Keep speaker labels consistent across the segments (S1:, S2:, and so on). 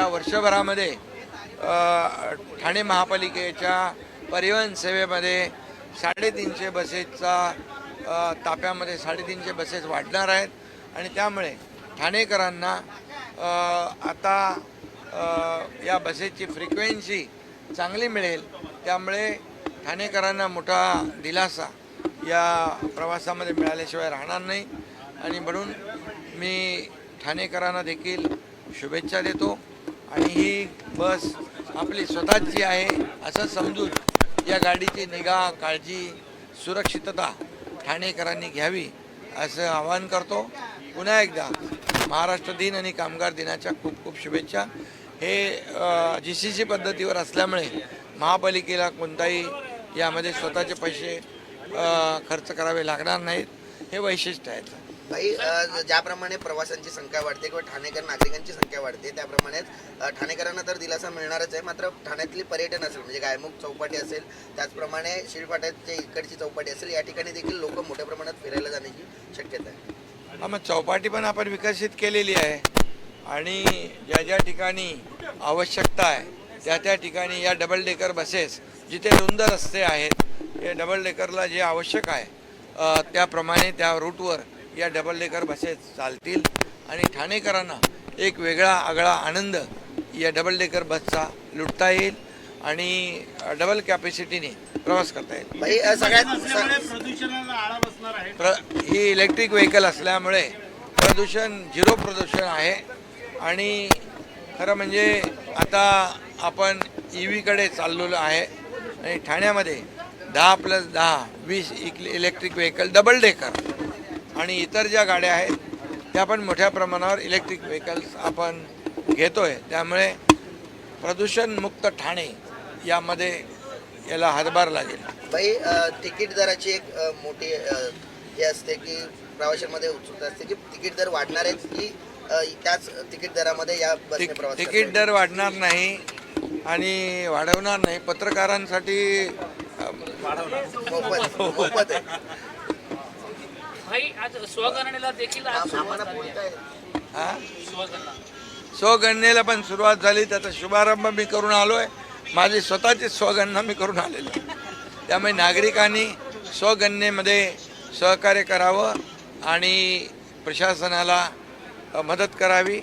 S1: या वर्षभरामध्ये ठाणे महापालिकेच्या परिवहन सेवेमध्ये 350 बसेसचा ताप्यामध्ये 350 बसेस वाढणार आहेत आणि त्यामुळे ठाणेकरांना आता या बसेसची फ्रिक्वेन्सी चांगली मिळेल. त्यामुळे ठाणेकरांना मोठा दिलासा या प्रवासामध्ये मिळाल्याशिवाय राहणार नाही आणि म्हणून मी ठाणेकरांना देखील शुभेच्छा देतो. आणि ही बस आपली स्वतःची आहे असं समजून या गाडीची निगा, काळजी, सुरक्षितता ठाणेकरांनी घ्यावी असं आवाहन करतो. पुन्हा एकदा महाराष्ट्र दिन आणि कामगार दिनाच्या खूप खूप शुभेच्छा. हे GCC पद्धतीवर असल्यामुळे महापालिकेला कोणताही यामध्ये स्वतःचे पैसे खर्च करावे लागणार नाहीत. हे वैशिष्ट्य आहे.
S2: भाई, ज्याप्रमाणे प्रवाशांची संख्या वाढते किंवा ठाणेकर नागरिकांची संख्या वाढते त्याप्रमाणेच ठाणेकरांना तर दिलासा मिळणारच आहे. मात्र ठाण्यातली पर्यटन असेल म्हणजे गायमुख चौपाटी असेल, त्याचप्रमाणे शिळफाट्याची इकडची चौपाटी असेल, या ठिकाणी देखील लोक मोठ्या प्रमाणात फिरायला जाण्याची शक्यता आहे.
S1: मग चौपाटी पण आपण विकसित केलेली आहे आणि ज्या ज्या ठिकाणी आवश्यकता आहे त्या ठिकाणी या डबल डेकर बसेस जिथे रुंद रस्ते आहेत हे डबल डेकरला जे आवश्यक आहे त्याप्रमाणे त्या रूटवर या डबल डेकर बसेस चालतील आणि ठाणेकरांना एक वेगळा आगळा आनंद या डबल डेकर बसचा लुटता येईल आणि डबल कॅपॅसिटीने प्रवास करता येईल.
S2: भाई, सगळ्यात
S3: प्रदूषणाला आळा बसणार आहे.
S1: ही इलेक्ट्रिक व्हेकल असल्यामुळे प्रदूषण झिरो प्रदूषण आहे आणि खरं म्हणजे आता आपण EVकडे चाललेलो आहे आणि ठाण्यामध्ये 10+10 20 इलेक्ट्रिक व्हेकल डबल डेकर आणि इतर ज्या गाड्या आहेत त्या पण मोठ्या प्रमाणावर इलेक्ट्रिक व्हेकल्स आपण घेतोय. त्यामुळे प्रदूषणमुक्त ठाणे यामध्ये याला हातभार लागेल.
S2: भाई, तिकीट दराची एक मोठी हे असते की प्रवाशांमध्ये उत्सुकता असते की तिकीट दर वाढणार आहेत की त्याच तिकीट दरामध्ये या बसने प्रवास
S1: तिकीट दर वाढणार नाही आणि वाढवणार नाही. पत्रकारांसाठी
S2: मोफत आहे.
S4: भाई, आज स्वगणनेला देखील
S1: स्वगणनेला पण सुरुवात झाली. त्याचा शुभारंभ मी करून आलोय. माझी स्वतःची स्वगणना मी करून आलेलो. त्यामुळे नागरिकांनी स्वगणनेमध्ये सहकार्य करावं आणि प्रशासनाला मदत करावी.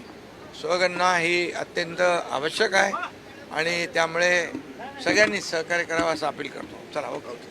S1: स्वगणना ही अत्यंत आवश्यक आहे आणि त्यामुळे सगळ्यांनी सहकार्य करावं असं अपील करतो. चला, ओके.